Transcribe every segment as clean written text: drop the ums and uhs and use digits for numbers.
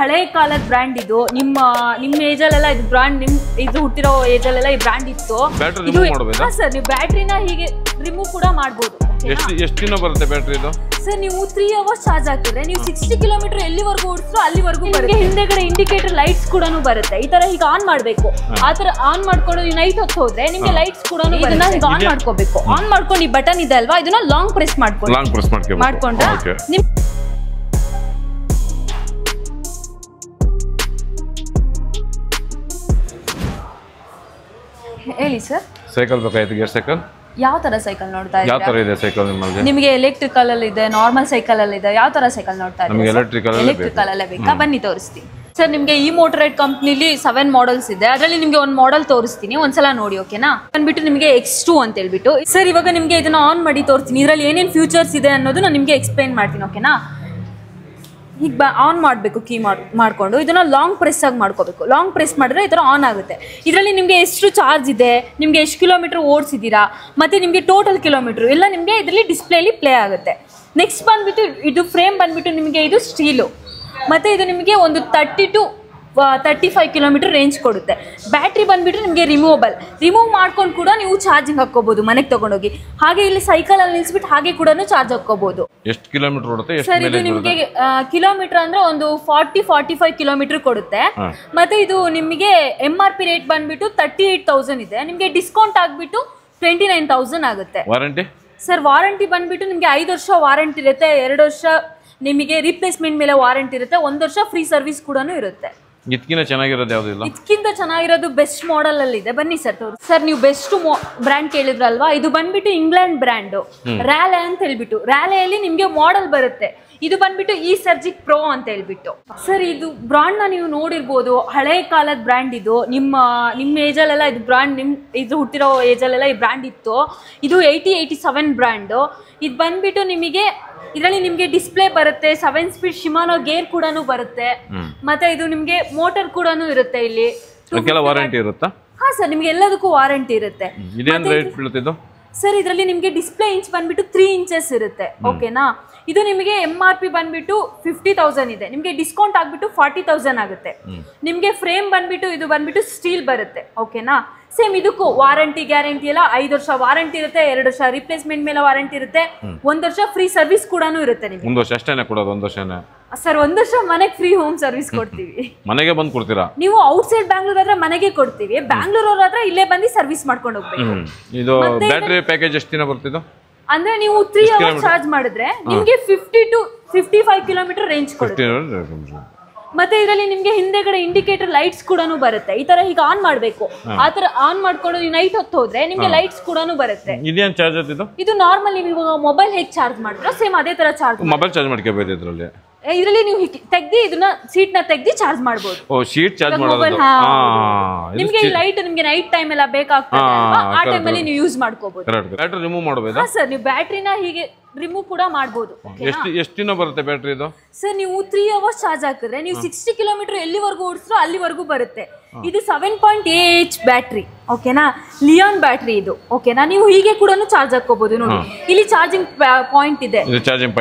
ಹಳೆ ಕಾಲದ ಬ್ರ್ಯಾಂಡ್ ಇದು. ನಿಮ್ಮ ಏಜ್ ಅಲ್ಲೆಲ್ಲ ಇದು ಬ್ರ್ಯಾಂಡ್ ಇದು ಹುಟ್ಟಿರೋ ಏಜ್ ಅಲ್ಲೆಲ್ಲ ಈ ಬ್ರ್ಯಾಂಡ್ ಇತ್ತು. ಸರ್ ನೀವು ಬ್ಯಾಟ್ರಿನ ಹೀಗೆ ರಿಮೂವ್ ಕೂಡ ಮಾಡಬಹುದು. ಎಷ್ಟು ದಿನ ಬರುತ್ತೆ ಬ್ಯಾಟ್ರಿ ಇದು? ಸರ್ ನೀವು 3 hours ಚಾರ್ಜ್ ಹಾಕಿದ್ರೆ ನೀವು 60 ಕಿಲೋಮೀಟರ್ ಎಲ್ಲಿವರೆಗೂ ಓಡಿಸ್ರೋ ಅಲ್ಲಿವರೆಗೂ ಬರುತ್ತೆ. ಹಿಂದೆಗಡೆ ಇಂಡಿಕೇಟರ್ ಲೈಟ್ಸ್ ಕೂಡ ಬರುತ್ತೆ. ಈ ತರ ಈಗ ಆನ್ ಮಾಡಬೇಕು. ಆ ತರ ಆನ್ ಮಾಡ್ಕೊಂಡು ನೀವು ನೈಟ್ ಹೊತ್ತು ಹೋದ್ರೆ ನಿಮಗೆ ಲೈಟ್ಸ್ ಕೂಡ ಇದನ್ನ ಈಗ ಆನ್ ಮಾಡ್ಕೋಬೇಕು. ಆನ್ ಮಾಡ್ಕೊಂಡು ಈ ಬಟನ್ ಇದೆ ಅಲ್ವಾ, ಇದನ್ನ ಲಾಂಗ್ ಪ್ರೆಸ್ ಮಾಡ್ಕೊಂಡ್ರೆ ಹೇಳಿ ಸರ್. ಸೈಕಲ್ ಬೇಕಾಯ್ತು, ಗೇರ್ ಸೈಕಲ್ ಯಾವ ತರ ಸೈಕಲ್ ನೋಡ್ತಾ ಇದ್ದೀರಾ? ಯಾವ ತರ ಇದೆ ಸೈಕಲ್ ನಿಮಗೆ? ನಿಮಗೆ ಎಲೆಕ್ಟ್ರಿಕಲ್ ಅಲ್ಲಿ ಇದೆ, ನಾರ್ಮಲ್ ಸೈಕಲ್ ಅಲ್ಲಿ ಇದೆ, ಯಾವ ತರ ಸೈಕಲ್ ನೋಡ್ತಾ ಇದ್ದೀರಾ? ನಮಗೆ ಎಲೆಕ್ಟ್ರಿಕಲ್ ಅಲ್ಲೇ ಬೇಕಾ? ಬನ್ನಿ ತೋರಿಸ್ತೀನಿ ಸರ್. ನಿಮಗೆ ಈ ಮೋಟರೇಟ್ ಕಂಪ್ನಿಲಿ 7 ಮಾಡೆಲ್ಸ್ ಇದೆ. ಅದರಲ್ಲಿ ನಿಮಗೆ ಒಂದು ಮಾಡೆಲ್ ತೋರಿಸ್ತೀನಿ, ಒಂದ್ಸಲ ನೋಡಿ ಓಕೆನಾ? ಬಂದ್ಬಿಟ್ಟು ನಿಮಗೆ X2 ಅಂತ ಹೇಳ್ಬಿಟ್ಟು. ಸರ್ ಇವಾಗ ನಿಮಗೆ ಇದನ್ನ ಆನ್ ಮಾಡಿ ತೋರಿಸ್ತೀನಿ. ಇದರಲ್ಲಿ ಏನೇನು ಫ್ಯೂಚರ್ಸ್ ಇದೆ ಅನ್ನೋದು ನಾನು ನಿಮಗೆ ಎಕ್ಸ್ಪ್ಲೈನ್ ಮಾಡ್ತೀನಿ ಓಕೆನಾ? ಈಗ ಆನ್ ಮಾಡಬೇಕು, ಕೀ ಮಾಡಿಕೊಂಡು ಇದನ್ನ ಲಾಂಗ್ ಪ್ರೆಸ್ ಆಗಿ ಮಾಡ್ಕೋಬೇಕು. ಲಾಂಗ್ ಪ್ರೆಸ್ ಮಾಡಿದ್ರೆ ಈ ಥರ ಆನ್ ಆಗುತ್ತೆ. ಇದರಲ್ಲಿ ನಿಮಗೆ ಎಷ್ಟು ಚಾರ್ಜ್ ಇದೆ, ನಿಮಗೆ ಎಷ್ಟು ಕಿಲೋಮೀಟರ್ ಓಡಿಸಿದ್ದೀರಾ, ಮತ್ತು ನಿಮಗೆ ಟೋಟಲ್ ಕಿಲೋಮೀಟ್ರು ಎಲ್ಲ ನಿಮಗೆ ಇದರಲ್ಲಿ ಡಿಸ್ಪ್ಲೇಲಿ ಪ್ಲೇ ಆಗುತ್ತೆ. ನೆಕ್ಸ್ಟ್ ಬಂದುಬಿಟ್ಟು ಇದು ಫ್ರೇಮ್ ಬಂದುಬಿಟ್ಟು ನಿಮಗೆ ಇದು ಸ್ಟೀಲು, ಮತ್ತು ಇದು ನಿಮಗೆ ಒಂದು 30 to 35 ಕಿಲೋಮೀಟರ್ ರೇಂಜ್ ಕೊಡುತ್ತೆ. ಬ್ಯಾಟ್ರಿ ಬಂದುಬಿಟ್ಟು ನಿಮಗೆ ರಿಮೂವ್ ಮಾಡ್ಕೊಂಡು ಕೂಡ ನೀವು ಚಾರ್ಜಿಂಗ್ ಹಾಕ್ಕೋಬೋದು ಮನೆಗೆ ತೊಗೊಂಡೋಗಿ. ಹಾಗೆ ಇಲ್ಲಿ ಸೈಕಲಲ್ಲಿ ನಿಲ್ಲಿಸ್ಬಿಟ್ಟು ಹಾಗೆ ಕೂಡ ಚಾರ್ಜ್ ಹಾಕ್ಕೋಬೋದು. ಎಷ್ಟು ಕಿಲೋಮೀಟರ್ ಓಡುತ್ತೆ ಸರ್? ಇದು ನಿಮಗೆ ಕಿಲೋಮೀಟರ್ ಅಂದ್ರೆ ಒಂದು 40-45 ಕಿಲೋಮೀಟರ್ ಕೊಡುತ್ತೆ. ಮತ್ತೆ ಇದು ನಿಮಗೆ MRP ರೇಟ್ ಬಂದ್ಬಿಟ್ಟು 38,000 ಇದೆ. ನಿಮಗೆ ಡಿಸ್ಕೌಂಟ್ ಆಗ್ಬಿಟ್ಟು 29,000 ಆಗುತ್ತೆ. ವಾರಂಟಿ? ಸರ್ ವಾರಂಟಿ ಬಂದ್ಬಿಟ್ಟು ನಿಮಗೆ 5 ವರ್ಷ ವಾರಂಟಿ ಇರುತ್ತೆ, 2 ವರ್ಷ ನಿಮಗೆ ರೀಪ್ಲೇಸ್ಮೆಂಟ್ ಮೇಲೆ ವಾರಂಟಿ ಇರುತ್ತೆ, 1 ವರ್ಷ ಫ್ರೀ ಸರ್ವಿಸ್ ಕೂಡ ಇರುತ್ತೆ. ಇದಕ್ಕಿಂತ ಚೆನ್ನಾಗಿರೋದು ಯಾವುದಿಲ್ಲ? ಇದಕ್ಕಿಂತ ಚೆನ್ನಾಗಿರೋದು ಬೆಸ್ಟ್ ಮಾಡೆಲ್ ಅಲ್ಲಿ ಇದೆ. ಬನ್ನಿ ಸರ್ ತೋರಿಸಿ. ಸರ್ ನೀವು ಬೆಸ್ಟ್ ಬ್ರ್ಯಾಂಡ್ ಕೇಳಿದ್ರಲ್ವಾ, ಇದು ಬಂದ್ಬಿಟ್ಟು ಇಂಗ್ಲೆಂಡ್ ಬ್ರ್ಯಾಂಡ್ ರ್ಯಾಲೆ ಅಂತ ಹೇಳ್ಬಿಟ್ಟು. ರ್ಯಾಲೆಯಲ್ಲಿ ನಿಮಗೆ ಮಾಡೆಲ್ ಬರುತ್ತೆ. ಇದು ಬಂದ್ಬಿಟ್ಟು ಈ ಸರ್ಜಿಕ್ ಪ್ರೋ ಅಂತ ಹೇಳ್ಬಿಟ್ಟು. ಸರ್ ಇದು ಬ್ರಾಂಡ್ ನ ನೀವು ನೋಡಿರ್ಬೋದು, ಹಳೆ ಕಾಲದ ಬ್ರ್ಯಾಂಡ್ ಇದು. ನಿಮ್ಮ ಏಜ್ ಅಲ್ಲೆಲ್ಲ ಇದು ಬ್ರ್ಯಾಂಡ್ ಇದು ಹುಟ್ಟಿರೋ ಏಜ್ ಅಲ್ಲೆಲ್ಲ ಈ ಬ್ರ್ಯಾಂಡ್ ಇತ್ತು. ಇದು 87 ಬ್ರ್ಯಾಂಡ್. ಇದು ಬಂದ್ಬಿಟ್ಟು ನಿಮಗೆ ಇದರಲ್ಲಿ ನಿಮಗೆ ಡಿಸ್ಪ್ಲೇ ಬರುತ್ತೆ, 7 ಸ್ಪೀಡ್ ಶಿಮಾನೋ ಗೇರ್ ಕೂಡ ಬರುತ್ತೆ, ಮತ್ತೆ ಇದು ನಿಮಗೆ ಮೋಟರ್ ಕೂಡ ಇರುತ್ತೆ. ಇಲ್ಲಿ ವಾರಂಟಿ ಇರುತ್ತಾ? ಹಾ ಸರ್, ನಿಮ್ಗೆ ಎಲ್ಲದಕ್ಕೂ ವಾರಂಟಿ ಇರುತ್ತೆ. ಸರ್ ಇದರಲ್ಲಿ ನಿಮಗೆ ಡಿಸ್ಪ್ಲೇ ಇಂಚ್ ಬಂದ್ಬಿಟ್ಟು 3 inches ಇರುತ್ತೆ ಓಕೆನಾ? ಇದು ನಿಮಗೆ MRP ಬಂದ್ಬಿಟ್ಟು 50,000 ಇದೆ. ನಿಮಗೆ ಡಿಸ್ಕೌಂಟ್ ಆಗ್ಬಿಟ್ಟು 40,000 ಆಗುತ್ತೆ. ನಿಮಗೆ ಫ್ರೇಮ್ ಬಂದ್ಬಿಟ್ಟು ಇದು ಬಂದ್ಬಿಟ್ಟು ಸ್ಟೀಲ್ ಬರುತ್ತೆ ಓಕೆನಾ? ಸೇಮ್ ಇದಕ್ಕೂ ವಾರಂಟಿ ಗ್ಯಾರಂಟಿ ಎಲ್ಲ 5 ವರ್ಷ ವಾರಂಟಿ ಇರುತ್ತೆ, 2 ವರ್ಷ ರಿಪ್ಲೇಸ್ಮೆಂಟ್ ಮೇಲೆ ವಾರಂಟಿ ಇರುತ್ತೆ, 1 ವರ್ಷ ಫ್ರೀ ಸರ್ವಿಸ್ ಕೂಡ ಇರುತ್ತೆ. ನಿಮಗೆ 1 ವರ್ಷ ಅಷ್ಟೇನೆ ಕೊಡೋದು? 1 ವರ್ಷನೇ ಸರ್, 1 ವರ್ಷ ಮನೆಗೆ ಫ್ರೀ ಹೋಮ್ ಸರ್ವಿಸ್ ಕೊಡ್ತೀವಿ. ಮನೆಗೆ ಬಂದು ಕೊಡ್ತೀರಾ? ನೀವು ಔಟ್ಸೈಡ್ ಬ್ಯಾಂಗ್ಳೂರ್ ಆದ್ರೆ ಮನೆಗೆ ಕೊಡ್ತೀವಿ, ಬ್ಯಾಂಗ್ಳೂರ್ ಅವ್ರ ಹತ್ರ ಇಲ್ಲೇ ಬಂದು ಸರ್ವಿಸ್ ಮಾಡ್ಕೊಂಡು ಹೋಗ್ಬೇಕು. ಇದು ಬ್ಯಾಟರಿ ಪ್ಯಾಕೇಜ್ ಎಷ್ಟು ದಿನ ಬರ್ತಿದ್ದು? ಅಂದ್ರೆ ನೀವು 3 hours ಚಾರ್ಜ್ ಮಾಡಿದ್ರೆ ನಿಮಗೆ 50 to 55 ಕಿಲೋಮೀಟರ್ ರೇಂಜ್ ಕೊಡುತ್ತೆ. ಮತ್ತೆ ಇದರಲ್ಲಿ ನಿಮಗೆ ಹಿಂದೆಗಡೆ ಇಂಡಿಕೇಟರ್ ಲೈಟ್ಸ್ ಕೂಡ ಬರುತ್ತೆ. ಈ ತರ ಈಗ ಆನ್ ಮಾಡಬೇಕು. ಆ ತರ ಆನ್ ಮಾಡ್ಕೊಂಡು ನೀವು ನೈಟ್ ಹೊತ್ತು ಹೋದ್ರೆ ನಿಮಗೆ ಲೈಟ್ಸ್ ಕೂಡ ಬರುತ್ತೆ. ಇದೇನ್ ಚಾರ್ಜ್ ಇದು? ಇದು ನಾರ್ಮಲ್ ನೀವು ಇವಾಗ ಮೊಬೈಲ್ ಹೇಗೆ ಚಾರ್ಜ್ ಮಾಡ್ತೀರೋ ಸೇಮ್ ಅದೇ ತರ ಚಾರ್ಜ್. ಮೊಬೈಲ್ ಚಾರ್ಜ್ ಮಾಡ್ಕೋಬಹುದು ಇದರಲ್ಲಿ. ಇದರಲ್ಲಿ ನೀವು ತೆಗ್ದಿ ಇದನ್ನ ಸೀಟ್ ನ ತೆಗ್ದಿ ಚಾರ್ಜ್ ಮಾಡಬಹುದು. ಓ, ಸೀಟ್ ಚಾರ್ಜ್ ಮಾಡೋದು. ನಿಮಗೆ ಈ ಲೈಟ್ ನಿಮಗೆ ನೈಟ್ ಟೈಮ್ ಎಲ್ಲ ಬೇಕಾಗ್ತದೆ, ಆ ಟೈಮ್ ಅಲ್ಲಿ ನೀವು ಯೂಸ್ ಮಾಡ್ಕೋಬಹುದು. ಬ್ಯಾಟರಿ ರಿಮೂವ್ ಮಾಡಬಹುದು? ಹಾ ಸರ್, ನೀವು ಬ್ಯಾಟ್ರಿನ ಹೀಗೆ ರಿಮೂವ್ ಕೂಡ ಮಾಡಬಹುದು. ಎಷ್ಟು ದಿನ ಬರುತ್ತೆ ಬ್ಯಾಟರಿ ಇದು? ಸರ್ ನೀವು 3 hours ಚಾರ್ಜ್ ಹಾಕಿದ್ರೆ ನೀವು 60 ಕಿಲೋಮೀಟರ್ ಎಲ್ಲಿವರೆಗೂ ಓಡಿಸ್ರೋ ಅಲ್ಲಿವರೆಗೂ ಬರುತ್ತೆ. ಇದು 7.8 ಬ್ಯಾಟ್ರಿ ಓಕೆನಾ? ಲಿಯಾನ್ ಬ್ಯಾಟ್ರಿ ಇದು ಓಕೆನಾ? ನೀವು ಹೀಗೆ ಕೂಡ ಚಾರ್ಜ್ ಹಾಕೋಬಹುದು. ನೋಡಿ ಇಲ್ಲಿ ಚಾರ್ಜಿಂಗ್ ಪಾಯಿಂಟ್ ಇದೆ.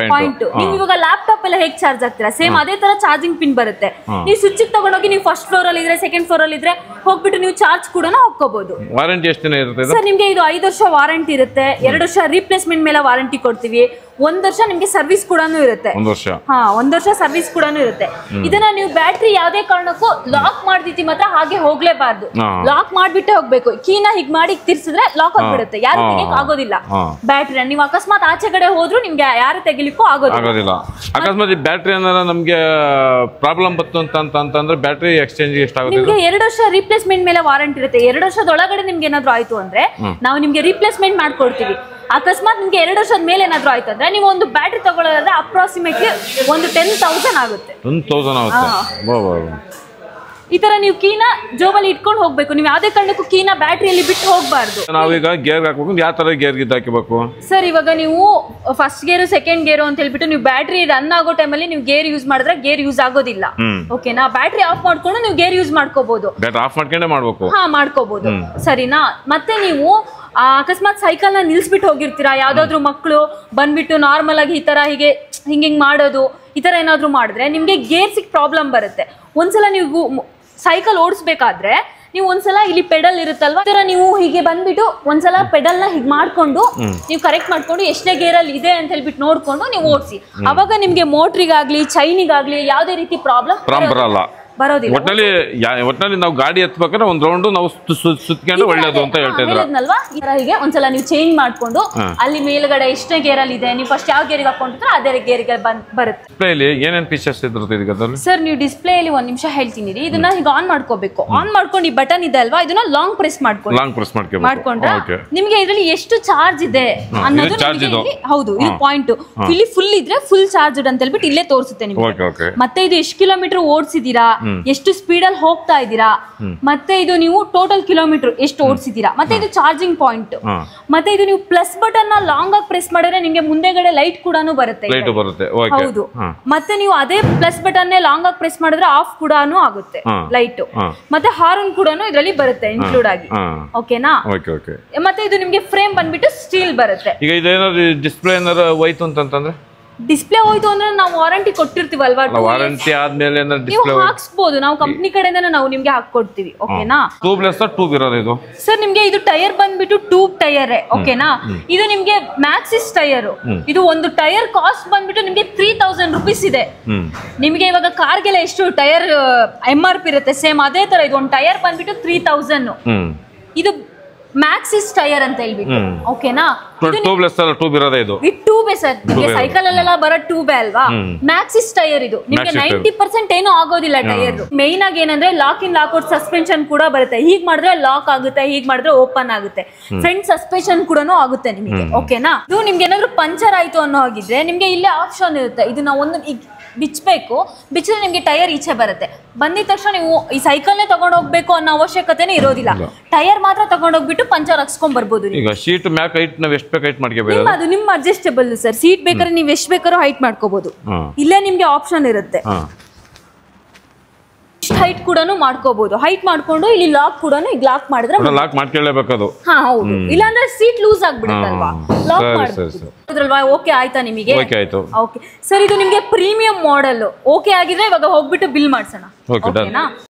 ನೀವು ಇವಾಗ ಲ್ಯಾಪ್ಟಾಪ್ ಎಲ್ಲ ಹೇಗೆ ಚಾರ್ಜ್ ಆಗ್ತೀರಾ ಸೇಮ್ ಅದೇ ತರ ಚಾರ್ಜಿಂಗ್ ಪಿನ್ ಬರುತ್ತೆ. ನೀವು ಸ್ವಿಚ್ ತಗೊಂಡೋಗಿ ನೀವು ಫಸ್ಟ್ ಫ್ಲೋರ್ ಅಲ್ಲಿ ಇದ್ರೆ ಸೆಕೆಂಡ್ ಫ್ಲೋರ್ ಅಲ್ಲಿ ಇದ್ರೆ ಹೋಗ್ಬಿಟ್ಟು ನೀವು ಚಾರ್ಜ್ ಕೂಡ ಹಾಕೋಬಹುದು. ವಾರಂಟಿ ಎಷ್ಟು ದಿನ ಇರುತ್ತೆ ಸರ್? ನಿಮಗೆ ಇದು 5 ವರ್ಷ ವಾರಂಟಿ ಇರುತ್ತೆ, 2 ವರ್ಷ ರೀಪ್ಲೇಸ್ಮೆಂಟ್ ಮೇಲೆ ವಾರಂಟಿ ಕೊಡ್ತೀವಿ, 1 ವರ್ಷ ನಿಮ್ಗೆ ಸರ್ವಿಸ್ ಕೂಡ ಇರುತ್ತೆ. 1 ವರ್ಷ? ಹಾ, 1 ವರ್ಷ ಸರ್ವಿಸ್ ಕೂಡ ಇರುತ್ತೆ. ಇದನ್ನ ನೀವು ಬ್ಯಾಟ್ರಿ ಯಾವ್ದೇ ಕಾರಣಕ್ಕೂ ಲಾಕ್ ಮಾಡ್ದಿತಿ ಮಾತ್ರ ಹಾಗೆ ಹೋಗ್ಲೇಬಾರ್ದು. ಲಾಕ್ ಮಾಡ್ಬಿಟ್ಟೆ ಹೋಗ್ಬೇಕು. ಕೀನ ಹೀಗ್ ಮಾಡಿ ತಿರ್ಸಿದ್ರೆ ಲಾಕ್ ಆಗ್ಬಿಡುತ್ತೆ, ಯಾರು ತೆಗಿಯಕ್ ಆಗೋದಿಲ್ಲ ಬ್ಯಾಟ್ರಿ. ನೀವು ಅಕಸ್ಮಾತ್ ಆಚೆ ಕಡೆ ಹೋದ್ರು ನಿಮ್ಗೆ ಯಾರು ತೆಗಿಲಿಕ್ಕೂ ಆಗೋದಿಲ್ಲ. ಅಕಸ್ಮಾತ್ ಈ ಬ್ಯಾಟ್ರಿ ಏನಾರ ನಮ್ಗೆ ಪ್ರಾಬ್ಲಮ್ ಬಂತು ಅಂತಂದ್ರೆ ಬ್ಯಾಟ್ರಿ ಎಕ್ಸ್ಚೇಂಜ್ ಎಷ್ಟಾಗುತ್ತೆ? ನಿಮ್ಗೆ 2 ವರ್ಷ ರಿಪ್ಲೇಸ್ಮೆಂಟ್ ಮೇಲೆ ವಾರಂಟಿ ಇರುತ್ತೆ. 2 ವರ್ಷದೊಳಗಡೆ ನಿಮ್ಗೆ ಏನಾದ್ರು ಆಯ್ತು ಅಂದ್ರೆ ನಾವು ನಿಮ್ಗೆ ರಿಪ್ಲೇಸ್ಮೆಂಟ್ ಮಾಡ್ಕೊಡ್ತೀವಿ. ಅಕಸ್ಮಾತ್ ನಿಮ್ಗೆ 2 ವರ್ಷದ ಮೇಲೆ ಏನಾದ್ರು ಆಯ್ತು ಅಂದ್ರೆ ನೀವು ಒಂದು ಬ್ಯಾಟ್ರಿ ತಗೊಳ್ಳೋದಾದ್ರೆ ಅಪ್ರಾಕ್ಸಿಮೇಟ್ಲಿ ಒಂದು 10,000 ಆಗುತ್ತೆ. 10,000 ಆಗುತ್ತೆ. ಈ ತರ ನೀವು ಕೀನ ಜೋಬಲ್ಲಿ ಇಟ್ಕೊಂಡು ಹೋಗ್ಬೇಕು. ನೀವು ಯಾವ್ದೇ ಕಾರಣಕ್ಕೂ ಕೀನ ಬ್ಯಾಟ್ರಿಯಲ್ಲಿ ಬಿಟ್ಟು ಹೋಗ್ಬಾರ್ದು. ನಾವೀಗ ಗೇರ್ ಹಾಕ್ಬೇಕು, ಯಾವ ತರ ಗೇರ್ ಹಾಕಬೇಕು ಸರ್? ಇವಾಗ ನೀವು ಫಸ್ಟ್ ಗೇರು ಸೆಕೆಂಡ್ ಗೇರು ಅಂತ ಹೇಳ್ಬಿಟ್ಟು ನೀವು ಬ್ಯಾಟ್ರಿ ರನ್ ಆಗೋ ಟೈಮಲ್ಲಿ ನೀವು ಗೇರ್ ಯೂಸ್ ಮಾಡಿದ್ರೆ ಗೇರ್ ಯೂಸ್ ಆಗೋದಿಲ್ಲ ಓಕೆನಾ? ಬ್ಯಾಟ್ರಿ ಆಫ್ ಮಾಡ್ಕೊಂಡು ನೀವು ಗೇರ್ ಯೂಸ್ ಮಾಡ್ಕೋಬಹುದು. ಆಫ್ ಮಾಡ್ಕೊಂಡೇ ಮಾಡ್ಬೇಕು. ಹಾ, ಮಾಡ್ಕೋಬಹುದು ಸರಿನಾ? ಮತ್ತೆ ನೀವು ಅಕಸ್ಮಾತ್ ಸೈಕಲ್ ನ ನಿಲ್ಸ್ಬಿಟ್ಟು ಹೋಗಿರ್ತೀರಾ, ಯಾವ್ದಾದ್ರು ಮಕ್ಕಳು ಬಂದ್ಬಿಟ್ಟು ನಾರ್ಮಲ್ ಆಗಿ ಈ ತರ ಹಿಂಗಿಂಗ್ ಮಾಡೋದು, ಈ ತರ ಏನಾದ್ರು ಮಾಡಿದ್ರೆ ನಿಮ್ಗೆ ಗೇರ್ಸಿಗೆ ಪ್ರಾಬ್ಲಮ್ ಬರುತ್ತೆ. ಒಂದ್ಸಲ ನೀವು ಸೈಕಲ್ ಓಡಿಸ್ಬೇಕಾದ್ರೆ ನೀವು ಒಂದ್ಸಲ ಇಲ್ಲಿ ಪೆಡಲ್ ಇರುತ್ತಲ್ವಾ, ಈ ತರ ನೀವು ಹೀಗೆ ಬಂದ್ಬಿಟ್ಟು ಒಂದ್ಸಲ ಪೆಡಲ್ ನ ಹೀಗೆ ಮಾಡ್ಕೊಂಡು ನೀವು ಕರೆಕ್ಟ್ ಮಾಡ್ಕೊಂಡು ಎಷ್ಟೇ ಗೇರಲ್ಲಿ ಇದೆ ಅಂತ ಹೇಳ್ಬಿಟ್ಟು ನೋಡ್ಕೊಂಡು ನೀವು ಓಡಿಸಿ. ಅವಾಗ ನಿಮ್ಗೆ ಮೋಟ್ರಿಗಾಗ್ಲಿ ಚೈನಿಗಾಗ್ಲಿ ಯಾವ್ದೇ ರೀತಿ ಪ್ರಾಬ್ಲಮ್ ಬರೋದಿಲ್ಲ. ಒಟ್ಟಿನಲ್ಲಿ ನಾವು ಗಾಡಿ ಎತ್ಬೇಕಾದ್ರೆ ಒಂದ್ ರೌಂಡ್ ನಾವು ಸುತ್ಕೊಂಡು ಒಳ್ಳೇದು ಅಂತ ಹೇಳ್ತಿದ್ರಲ್ವಾ. ಹೀಗೆ ಒಂದ್ಸಲ ನೀವು ಚೇಂಜ್ ಮಾಡ್ಕೊಂಡು ಅಲ್ಲಿ ಮೇಲ್ಗಡೆ ಎಷ್ಟೇ ಗೇರಲ್ಲಿ ಇದೆ, ನೀವು ಫಸ್ಟ್ ಯಾವ ಗೇರಿಗೆ ಹಾಕೊಂಡಿದ್ರೆ ಅದೇ ಗೇರಿಗೆ ಬರುತ್ತೆ. ಏನೇನ್ ಫೀಚರ್ಸ್ ಇದ್ರಲ್ಲಿ ಸರ್ ನೀವು ಡಿಸ್ಪ್ಲೇ ಅಲ್ಲಿ ಒಂದ್ ನಿಮಿಷ ಹೇಳ್ತೀನಿ, ಇದನ್ನ ಈಗ ಆನ್ ಮಾಡ್ಕೋಬೇಕು. ಆನ್ ಮಾಡ್ಕೊಂಡು ಈ ಬಟನ್ ಇದೆ ಅಲ್ವಾ, ಇದನ್ನ ಲಾಂಗ್ ಪ್ರೆಸ್ ಮಾಡ್ಕೊಂಡ್ರೆ ನಿಮ್ಗೆ ಇದ್ರಲ್ಲಿ ಎಷ್ಟು ಚಾರ್ಜ್ ಇದೆ ಅನ್ನೋದು ಹೌದು ಇದು ಪಾಯಿಂಟ್. ಇಲ್ಲಿ ಫುಲ್ ಇದ್ರೆ ಫುಲ್ ಚಾರ್ಜ್ ಅಂತ ಹೇಳ್ಬಿಟ್ಟು ಇಲ್ಲೇ ತೋರಿಸುತ್ತೆ ನಿಮ್ಗೆ. ಮತ್ತೆ ಇದು ಎಷ್ಟು ಕಿಲೋಮೀಟರ್ ಓಡಿಸಿದೀರಾ, ಎಷ್ಟು ಸ್ಪೀಡ್ ಅಲ್ಲಿ ಹೋಗ್ತಾ ಇದ್ದೀರಾ, ಮತ್ತೆ ಇದು ನೀವು ಟೋಟಲ್ ಕಿಲೋಮೀಟರ್ ಎಷ್ಟು ಓಡಿಸಿದೀರಾ, ಮತ್ತೆ ಇದು ಚಾರ್ಜಿಂಗ್ ಪಾಯಿಂಟ್. ಮತ್ತೆ ಇದು ನೀವು ಪ್ಲಸ್ ಬಟನ್ ನ ಲಾಂಗ್ ಆಗಿ ಪ್ರೆಸ್ ಮಾಡಿದ್ರೆ ನಿಮ್ಗೆ ಮುಂದೆಗಡೆ ಲೈಟ್ ಕೂಡ ಬರುತ್ತೆ. ಹೌದು, ಮತ್ತೆ ನೀವು ಅದೇ ಪ್ಲಸ್ ಬಟನ್ ಲಾಂಗ್ ಆಗಿ ಪ್ರೆಸ್ ಮಾಡಿದ್ರೆ ಆಫ್ ಕೂಡ ಆಗುತ್ತೆ ಲೈಟ್. ಮತ್ತೆ ಹಾರ್ನ್ ಕೂಡ ಇದರಲ್ಲಿ ಬರುತ್ತೆ ಇನ್ಕ್ಲೂಡ್ ಆಗಿ. ಓಕೆನಾ. ಮತ್ತೆ ಇದು ನಿಮ್ಗೆ ಫ್ರೇಮ್ ಬಂದ್ಬಿಟ್ಟು ಸ್ಟೀಲ್ ಬರುತ್ತೆ. ಈಗ ಇದೇನಾದ್ರು ಡಿಸ್ಪ್ಲೇ ಏನಾದ್ರು ಹೋಯ್ತು ಅಂತಂದ್ರೆ ಡಿಸ್ಪ್ಲೇ ಹೋಯ್ತು ಅಂದ್ರೆ ನಾವು ವಾರಂಟಿ ಕೊಟ್ಟಿರ್ತೀವಲ್ವಾ, ವಾರಂಟಿ ಆದ್ಮೇಲೆ ನೀವು ಹಾಕ್ಸ್ಬೋದು. ನಾವು ಕಂಪ್ನಿ ಕಡೆಯಿಂದ ನಾವು ನಿಮ್ಗೆ ಹಾಕೊಡ್ತೀವಿ. ಓಕೆನಾ. ಟ್ಯೂಬ್ಲೆಸ್ ಟ್ಯೂಬ್ ಇರೋದು ಇದು ಸರ್. ನಿಮ್ಗೆ ಇದು ಟೈರ್ ಬಂದ್ಬಿಟ್ಟು ಟ್ಯೂಬ್ ಟೈರ್. ಓಕೆನಾ. ಇದು ನಿಮ್ಗೆ ಮ್ಯಾಕ್ಸಿಸ್ ಟೈರ್. ಇದು ಒಂದು ಟೈರ್ ಕಾಸ್ಟ್ ಬಂದ್ಬಿಟ್ಟು ನಿಮ್ಗೆ 3000 ರೂಪೀಸ್ ಇದೆ. ನಿಮ್ಗೆ ಇವಾಗ ಕಾರ್ಗೆಲ್ಲ ಎಷ್ಟು ಟೈರ್ MRP ಇರುತ್ತೆ ಸೇಮ್ ಅದೇ ತರ ಇದು ಒಂದು ಟೈರ್ ಬಂದ್ಬಿಟ್ಟು 3000. ಇದು ಮ್ಯಾಕ್ಸಿಸ್ ಟೈರ್ ಅಂತ ಹೇಳ್ಬಿಟ್ಟು. ಓಕೆನಾ. ಟ್ಯೂಬ್ಲೆಸ್ ಅಲ್ಲ, ಟ್ಯೂಬ್ ಇರೋದೇ ಇದು. ಇದು ಟ್ಯೂಬ್ ಸರ್. ನಿಮಗೆ ಸೈಕಲ್ ಅಲ್ಲೆಲ್ಲ ಬರೋ ಟ್ಯೂಬ್ ಅಲ್ವಾ. ಮ್ಯಾಕ್ಸಿಸ್ ಟೈರ್ ಇದು. ನಿಮಗೆ 90% ಏನೂ ಆಗೋದಿಲ್ಲ ಟೈರ್. ಮೇನ್ ಆಗಿ ಏನಂದ್ರೆ lock in lock out suspension ಕೂಡ ಬರುತ್ತೆ. ಹೀಗ್ ಮಾಡಿದ್ರೆ ಲಾಕ್ ಆಗುತ್ತೆ, ಹೀಗ್ ಮಾಡಿದ್ರೆ ಓಪನ್ ಆಗುತ್ತೆ. ಫ್ರಂಟ್ ಸಸ್ಪೆನ್ಷನ್ ಕೂಡ ಆಗುತ್ತೆ ನಿಮಗೆ. ಓಕೆನಾ. ಇದು ನಿಮ್ಗೆ ಏನಾದ್ರು ಪಂಚರ್ ಆಯ್ತು ಅನ್ನೋ ಹಾಗಿದ್ರೆ ನಿಮ್ಗೆ ಇಲ್ಲೇ ಆಪ್ಷನ್ ಇರುತ್ತೆ. ಇದು ನಾವು ಒಂದು ಬಿಚ್ಚಬೇಕು, ಬಿಚ್ಚಿದ್ರೆ ನಿಮ್ಗೆ ಟೈರ್ ಈಚೆ ಬರುತ್ತೆ. ಬಂದಿದ ತಕ್ಷಣ ನೀವು ಈ ಸೈಕಲ್ನೇ ತಗೊಂಡು ಹೋಗ್ಬೇಕು ಅನ್ನೋ ಅವಶ್ಯಕತೆನೇ ಇರೋದಿಲ್ಲ. ಟೈರ್ ಮಾತ್ರ ತಗೊಂಡು ಹೋಗ್ಬಿಟ್ಟು ಪಂಚರ್ ಹಾಕ್ಸ್ಕೊಂಡ್ ಬರ್ಬೋದು. ಈಗ ಸೀಟ್ ಮ್ಯಾಕ್ ಹೈಟ್ ನಾವು ಎಷ್ಟು ಬೇಕು ಹೈಟ್ ಮಾಡ್ಕೋಬಹುದು. ಅದು ನಿಮ್ಮ ಅಡ್ಜಸ್ಟಬಲ್ ಸರ್. ಸೀಟ್ ಬೇಕಾದ್ರೆ ನೀವು ಎಷ್ಟು ಬೇಕಾದ್ರೂ ಹೈಟ್ ಮಾಡ್ಕೋಬಹುದು. ಇಲ್ಲೇ ನಿಮ್ಗೆ ಆಪ್ಷನ್ ಇರುತ್ತೆ. ಹೈಟ್ ಕೂಡ ಮಾಡ್ಕೋಬಹುದು. ಹೈಟ್ ಮಾಡ್ಕೊಂಡು ಇಲ್ಲಿ ಲಾಕ್ ಕೂಡ ಲಾಕ್ ಮಾಡಿದ್ರೆ ಲಾಕ್ ಮಾಡ್ಕೊಳ್ಳೇಬೇಕು ಅದು. ಹಾ ಹೌದು, ಇಲ್ಲಾಂದ್ರೆ ಸೀಟ್ ಲೂಸ್ ಆಗ್ಬಿಡುತ್ತಲ್ವಾ, ಲಾಕ್ ಮಾಡ್ಬೋದಲ್ವಾ. ಓಕೆ ಆಯ್ತಾ ನಿಮಗೆ? ಓಕೆ ಆಯ್ತು. ಓಕೆ ಸರ್, ಇದು ನಿಮ್ಗೆ ಪ್ರೀಮಿಯಂ ಮಾಡೆಲ್. ಓಕೆ ಆಗಿದ್ರೆ ಇವಾಗ ಹೋಗ್ಬಿಟ್ಟು ಬಿಲ್ ಮಾಡ್ಸೋಣ. ಓಕೆನಾ.